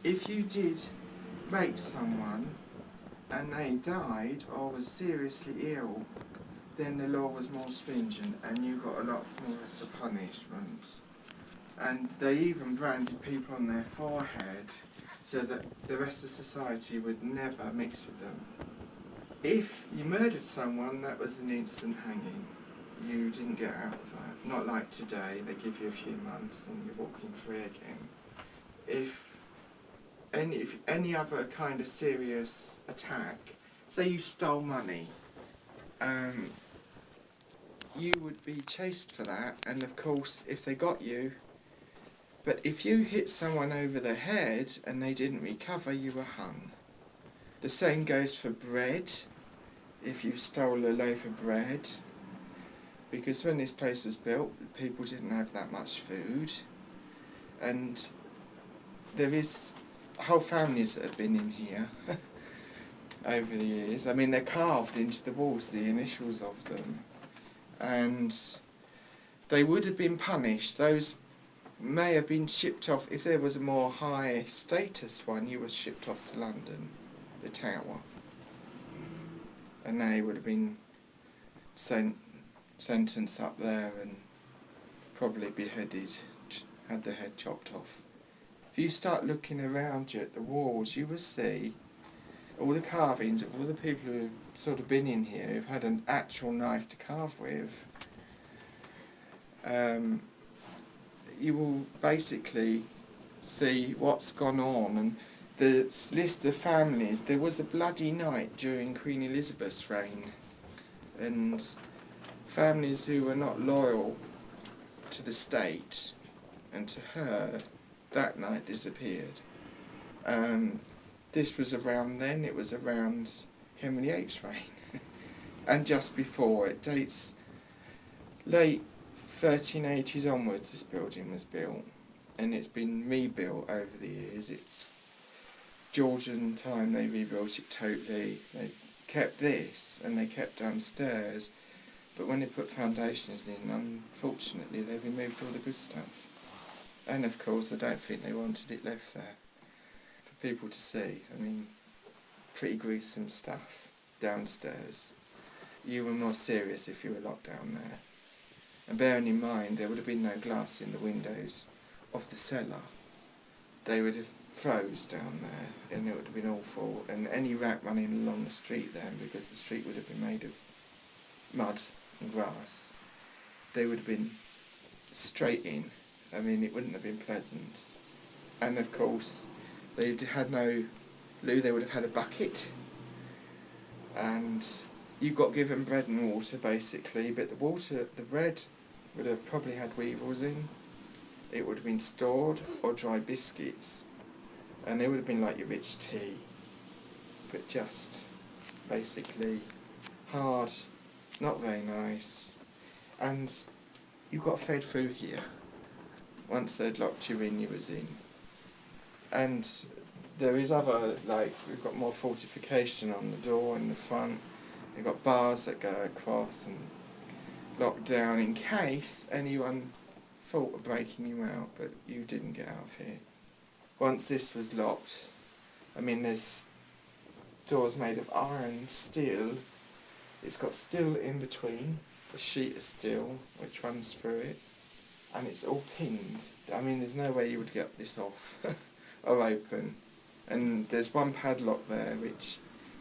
if you did rape someone and they died or was seriously ill, then the law was more stringent and you got a lot more as a punishment. And they even branded people on their forehead so that the rest of society would never mix with them. If you murdered someone, that was an instant hanging. You didn't get out of that. Not like today, they give you a few months and you're walking free again. If any other kind of serious attack, say you stole money, you would be chased for that, and of course if they got you, but if you hit someone over the head and they didn't recover, you were hung. The same goes for bread, if you stole a loaf of bread, because when this place was built, people didn't have that much food, and there is whole families that have been in here over the years. I mean, they're carved into the walls, the initials of them, and they would have been punished. Those may have been shipped off. If there was a more high status one, you were shipped off to London, the Tower, and they would have been sentenced up there and probably beheaded, had their head chopped off. If you start looking around you at the walls, you will see all the carvings of all the people who have sort of been in here, who've had an actual knife to carve with. You will basically see what's gone on, and the list of families. There was a bloody night during Queen Elizabeth's reign, and families who were not loyal to the state and to her that night disappeared. This was around then, it was around Henry VIII's reign and just before. It dates late 1380s onwards. This building was built, and it's been rebuilt over the years. It's Georgian time they rebuilt it totally. They kept this and they kept downstairs, but when they put foundations in, unfortunately they removed all the good stuff. And of course I don't think they wanted it left there for people to see. I mean, pretty gruesome stuff downstairs. You were more serious if you were locked down there. And bearing in mind there would have been no glass in the windows of the cellar. They would have froze down there and it would have been awful. And any rat running along the street then, because the street would have been made of mud and grass, they would have been straight in. I mean, it wouldn't have been pleasant. And of course, they had no loo, they would have had a bucket. And you got given bread and water basically, but the bread would have probably had weevils in. It would have been stored, or dry biscuits. And it would have been like your rich tea, but just basically hard, not very nice. And you got fed through here. Once they'd locked you in, you was in. And there is other, like, we've got more fortification on the door in the front. You've got bars that go across and locked down in case anyone thought of breaking you out, but you didn't get out of here. Once this was locked, I mean, there's doors made of iron, steel. It's got steel in between, a sheet of steel which runs through it, and it's all pinned. I mean, there's no way you would get this off or open. And there's one padlock there which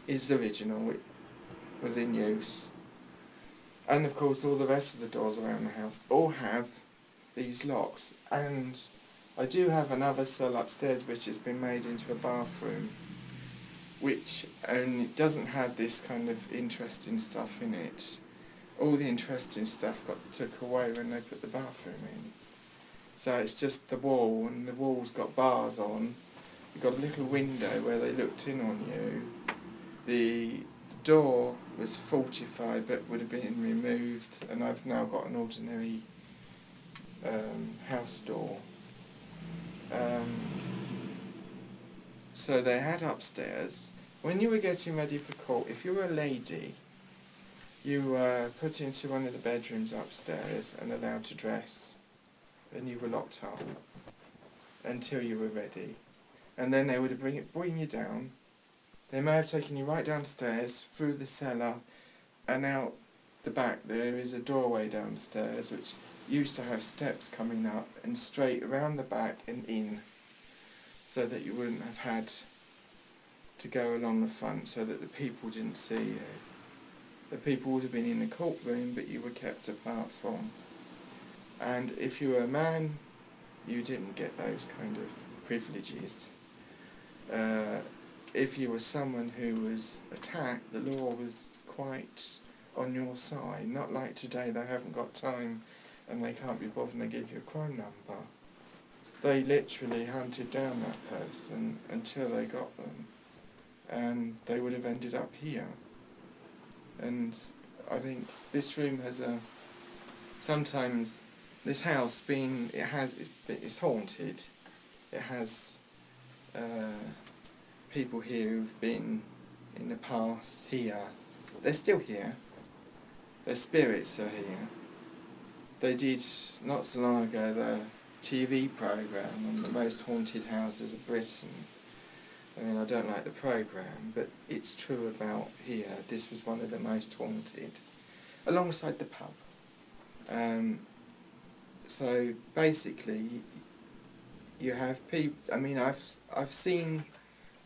is original, which was in use. And of course all the rest of the doors around the house all have these locks. And I do have another cell upstairs which has been made into a bathroom, which only doesn't have this kind of interesting stuff in it. All the interesting stuff got took away when they put the bathroom in. So it's just the wall, and the wall's got bars on. You've got a little window where they looked in on you. The door was fortified but would have been removed, and I've now got an ordinary house door. So they had upstairs. When you were getting ready for court, if you were a lady, you were put into one of the bedrooms upstairs and allowed to dress, and you were locked up until you were ready. and then they would bring you down. They may have taken you right downstairs, through the cellar, and out the back there is a doorway downstairs, which used to have steps coming up, and straight around the back and in, so that you wouldn't have had to go along the front, so that the people didn't see you. The people would have been in the courtroom, but you were kept apart from. And if you were a man, you didn't get those kind of privileges. If you were someone who was attacked, the law was quite on your side. Not like today, they haven't got time and they can't be bothered and they give you a crime number. They literally hunted down that person until they got them, and they would have ended up here. And I think this room has sometimes this house it's haunted. It has people here who've been in the past here. They're still here. Their spirits are here. They did, not so long ago, the TV programme on the most haunted houses of Britain. I mean, I don't like the programme, but it's true about here. This was one of the most haunted, alongside the pub. So basically, you have people. I mean, I've seen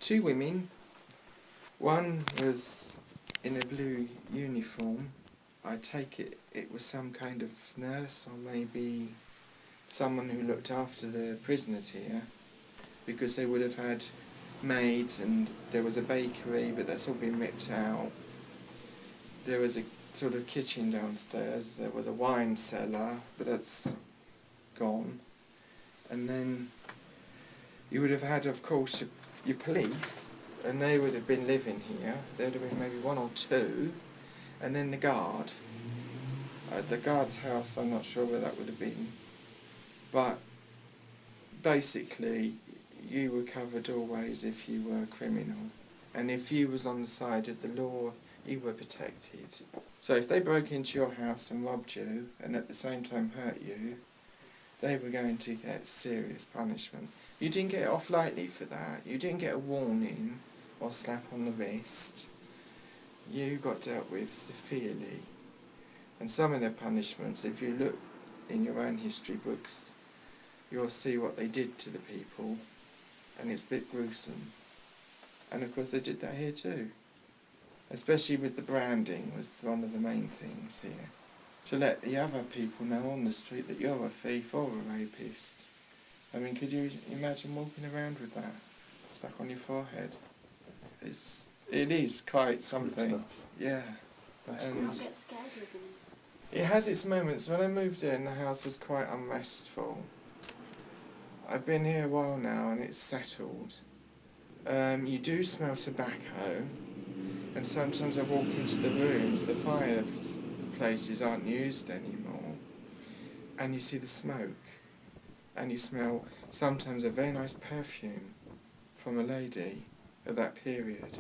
two women. One was in a blue uniform. I take it was some kind of nurse, or maybe someone who looked after the prisoners here, because they would have had maids, and there was a bakery, but that's all been ripped out. There was a sort of kitchen downstairs. There was a wine cellar, but that's gone. And then you would have had, of course, your police, and they would have been living here. There would have been maybe one or two, and then the guard. The guard's house, I'm not sure where that would have been, but basically you were covered always if you were a criminal, and if you was on the side of the law, you were protected. So if they broke into your house and robbed you, and at the same time hurt you, they were going to get serious punishment. You didn't get off lightly for that. You didn't get a warning or slap on the wrist. You got dealt with severely. And some of their punishments, if you look in your own history books, you'll see what they did to the people, and it's a bit gruesome. And of course they did that here too. Especially with the branding was one of the main things here. To let the other people know on the street that you're a thief or a rapist. I mean, could you imagine walking around with that stuck on your forehead? It is quite something. Yeah. That's and cool. I get scared with them. It has its moments. When I moved in, the house was quite unrestful. I've been here a while now and it's settled. You do smell tobacco, and sometimes I walk into the rooms, the fireplaces aren't used anymore, and you see the smoke, and you smell sometimes a very nice perfume from a lady of that period.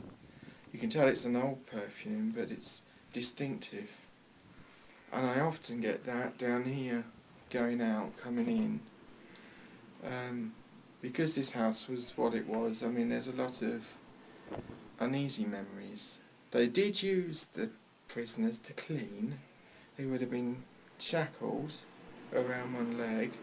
You can tell it's an old perfume, but it's distinctive. And I often get that down here, going out, coming in. Because this house was what it was, I mean, there's a lot of uneasy memories. They did use the prisoners to clean. They would have been shackled around one leg.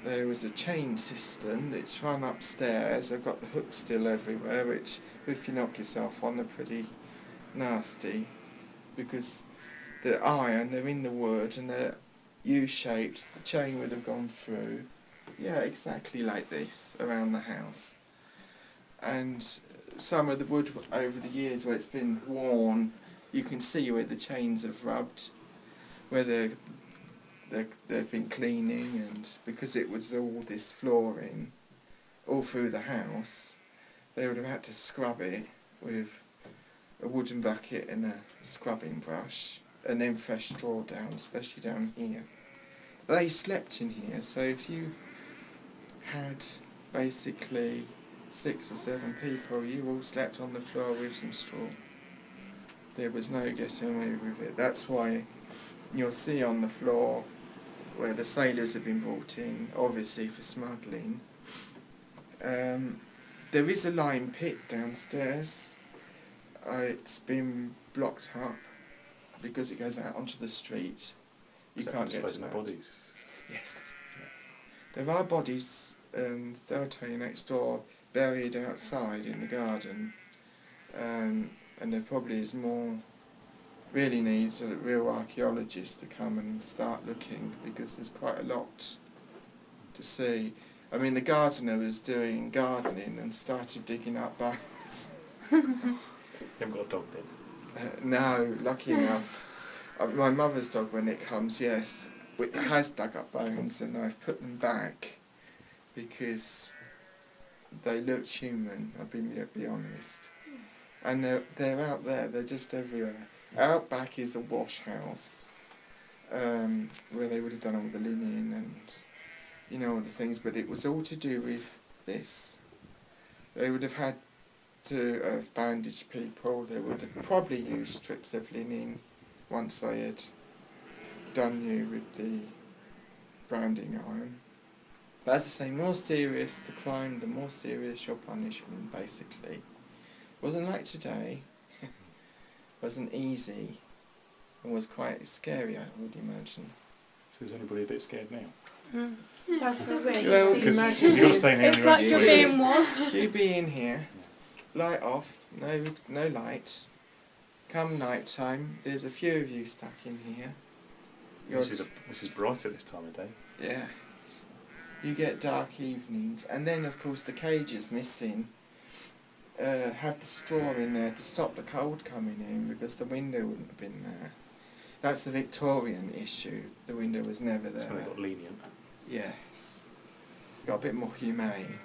There was a chain system that's run upstairs. They've got the hooks still everywhere, which, if you knock yourself on, they're pretty nasty, because they're iron, they're in the wood, and they're U-shaped. The chain would have gone through. Yeah, exactly like this, around the house. And some of the wood over the years where it's been worn, you can see where the chains have rubbed, where they've been cleaning, and because it was all this flooring all through the house, they would have had to scrub it with a wooden bucket and a scrubbing brush, and then fresh straw down, especially down here. They slept in here, so if you had basically 6 or 7 people, you all slept on the floor with some straw. There was no getting away with it. That's why you'll see on the floor where the sailors have been brought in, obviously for smuggling, There is a lime pit downstairs. It's been blocked up because it goes out onto the street. You Is that can't for get to disposing of that. bodies? Yes. There are bodies, they'll tell you next door, buried outside in the garden. And there probably is more, really needs a real archaeologist to come and start looking, because there's quite a lot to see. I mean, the gardener was doing gardening and started digging up bones. You haven't got a dog then? No, lucky enough. My mother's dog, when it comes, yes, it has dug up bones, and I've put them back because they looked human, I'll be honest. And they're out there, they're just everywhere. Out back is a wash house, where they would have done all the linen and, you know, all the things, but it was all to do with this. They would have had to have bandaged people, they would have probably used strips of linen once they had done you with the branding iron. But as I say, more serious the crime, the more serious your punishment, basically. Wasn't like today, wasn't easy, and was quite scary, I would imagine. So is anybody a bit scared now? That's very Well, Because imagine you've got to stay in here It's on your own like for you're 20 years. being watched. You be in here, light off, no light. Come night time, there's a few of you stuck in here. This is bright at this time of day. Yeah. You get dark evenings, and then of course the cage is missing. Have the straw in there to stop the cold coming in, because the window wouldn't have been there. That's the Victorian issue. The window was never That's there. when they got lenient. Yes. Got a bit more humane.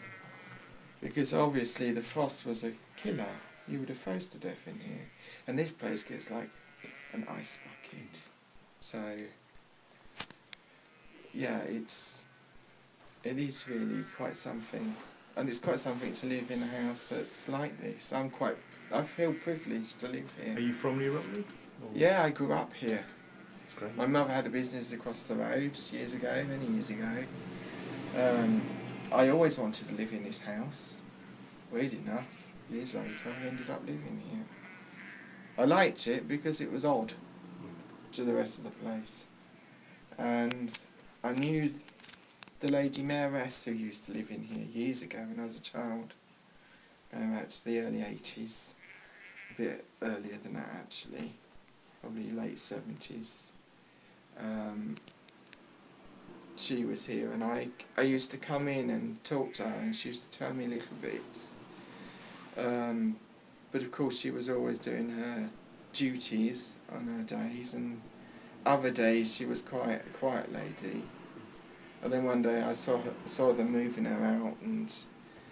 Because obviously the frost was a killer. You would have froze to death in here. And this place gets like an ice bucket. So, yeah, it is really quite something. And it's quite something to live in a house that's like this. I feel privileged to live here. Are you from New Romney? Or- Yeah, I grew up here. That's great. My mother had a business across the road many years ago. I always wanted to live in this house. Weird enough, years later I ended up living here. I liked it because it was odd to the rest of the place. And I knew the lady mayoress who used to live in here years ago when I was a child, going back to the early 80s, a bit earlier than that actually, probably late 70s. She was here, and I used to come in and talk to her, and she used to tell me little bits. But of course she was always doing her duties on her days, and other days she was quite a quiet lady. And then one day I saw them moving her out, and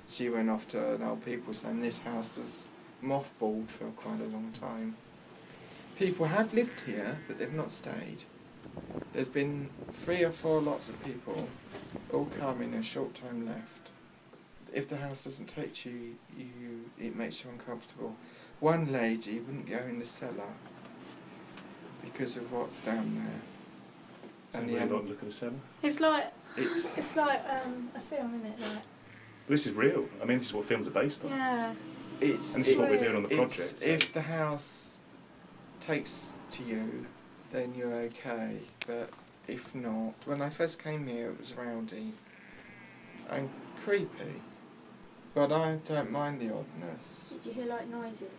she went off to an old people's home. This house was mothballed for quite a long time. People have lived here, but they've not stayed. There's been 3 or 4 lots of people, all come in a short time left. If the house doesn't take you, it makes you uncomfortable. One lady wouldn't go in the cellar because of what's down there. So And really the not look at the cellar? It's like it's a film, isn't it? Like, This is real. I mean, this is what films are based on. yeah. it's And this is what we're doing on the it's- project. so- If the house takes to you, then you're okay. But if not, when I first came here, it was rowdy and creepy. But I don't mind the oddness. Did you hear like noises? Like,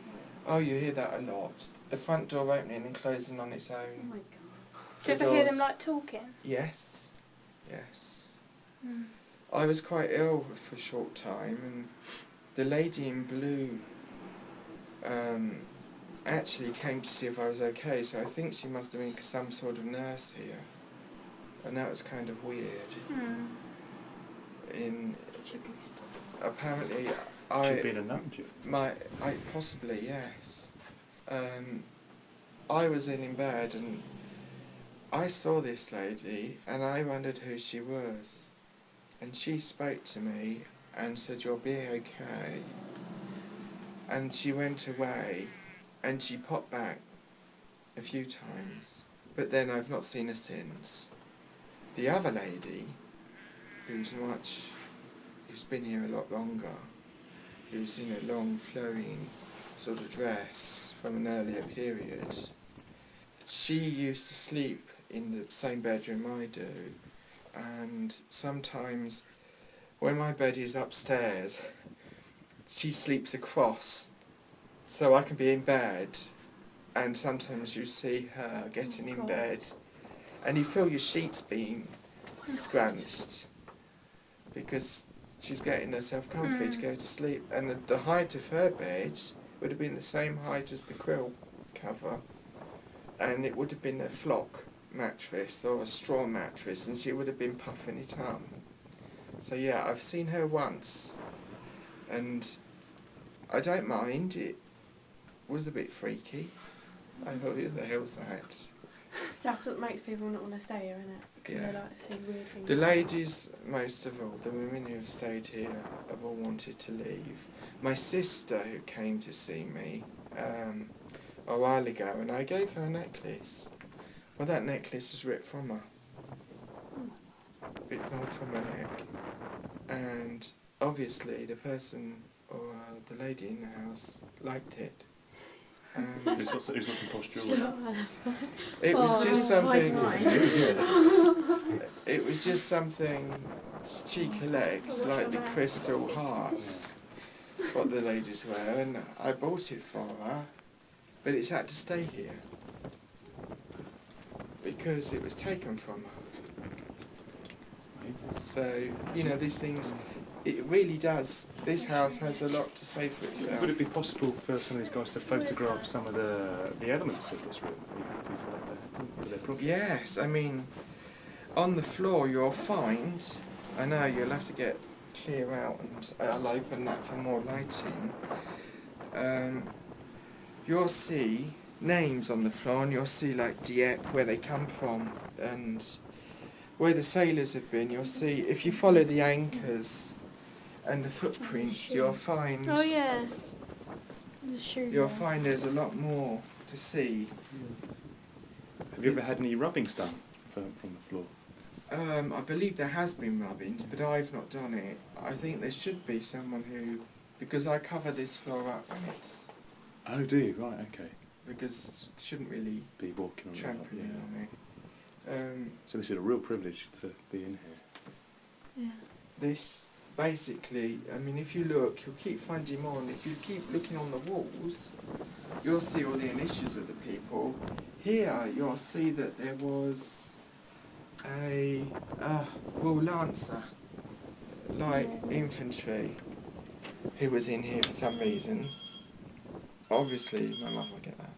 Oh, you hear that a lot. The front door opening and closing on its oh own. my god. The Do you ever hear them doors- like talking? Yes, yes. Mm. I was quite ill for a short time, and the lady in blue actually came to see if I was okay, so I think she must have been some sort of nurse here. And that was kind of weird. Mm. Apparently She'd been a nun, do you? possibly, yes. I was in bed, and I saw this lady, and I wondered who she was. And she spoke to me and said, "You'll be okay." And she went away, and she popped back a few times, but then I've not seen her since. The other lady, who's been here a lot longer, who's in a long flowing sort of dress from an earlier period. She used to sleep in the same bedroom I do, and sometimes when my bed is upstairs, she sleeps across, so I can be in bed, and sometimes you see her getting in bed, and you feel your sheets being scrunched because she's getting herself comfy to go to sleep, and the height of her bed would have been the same height as the quilt cover, and it would have been a flock mattress or a straw mattress, and she would have been puffing it up. So yeah, I've seen her once, and I don't mind. It was a bit freaky. I thought, who the hell's that? That's what makes people not want to stay here, isn't it? Because Yeah. they like to see weird things. The ladies, most of all, the women who have stayed here have all wanted to leave. My sister, who came to see me a while ago, and I gave her a necklace. Well, that necklace was ripped from her. Ripped from her neck. And obviously the person, or the lady in the house, liked it. And Who's got some postural? it was just that's something. quite It was just something she collects, What's like your the man? crystal hearts, what the ladies wear, and I bought it for her, but it's had to stay here because it was taken from her. So, you know, these things, it really does. This house has a lot to say for itself. Would it be possible for some of these guys to photograph some of the elements of this room? Are you happy for that to happen for their project? Yes, I mean, on the floor you'll find, I know you'll have to get clear out, and I'll open that for more lighting. You'll see names on the floor, and you'll see like Dieppe, where they come from, and where the sailors have been. You'll see, if you follow the anchors and the footprints, you'll find Oh yeah. The shoe. you'll find there's a lot more to see. Have you ever had any rubbings done from the floor? I believe there has been rubbings, but I've not done it. I think there should be someone who, because I cover this floor up when it's, Oh, do you? Right, okay. because shouldn't really Be walking on trampling yeah. on it. So this is a real privilege to be in here. Yeah. This basically, I mean, if you look, you'll keep finding more, and if you keep looking on the walls, you'll see all the initials of the people. Here, you'll see that there was a Royal Lancer, light infantry, who was in here for some reason. Obviously, my mother will get that.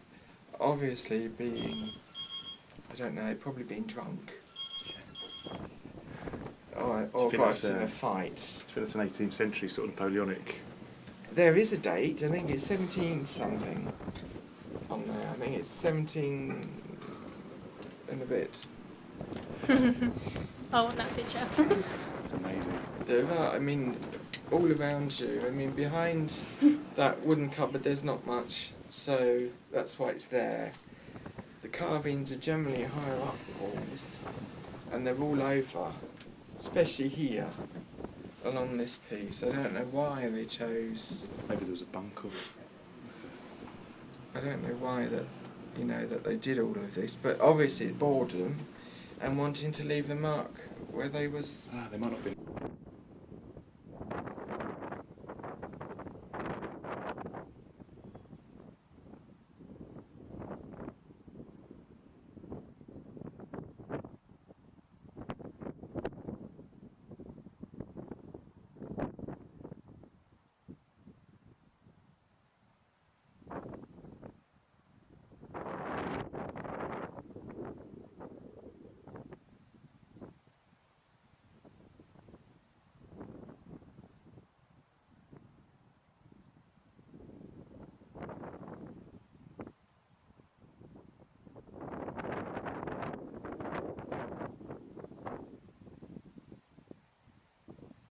Obviously, being, I don't know, probably being drunk. Or think got that's, us in a I fight. think that's an 18th century sort of Napoleonic. There is a date, I think it's 17 something on there. I think it's 17 and a bit. I want that picture. It's amazing. There are, I mean, all around you. I mean, behind that wooden cupboard there's not much, so that's why it's there. The carvings are generally higher up the walls, and they're all over, especially here, along this piece. I don't know why they chose, Maybe there was a bunker. I don't know why that, you know, that they did all of this, but obviously boredom and wanting to leave a mark where they was. Ah, they might not have been.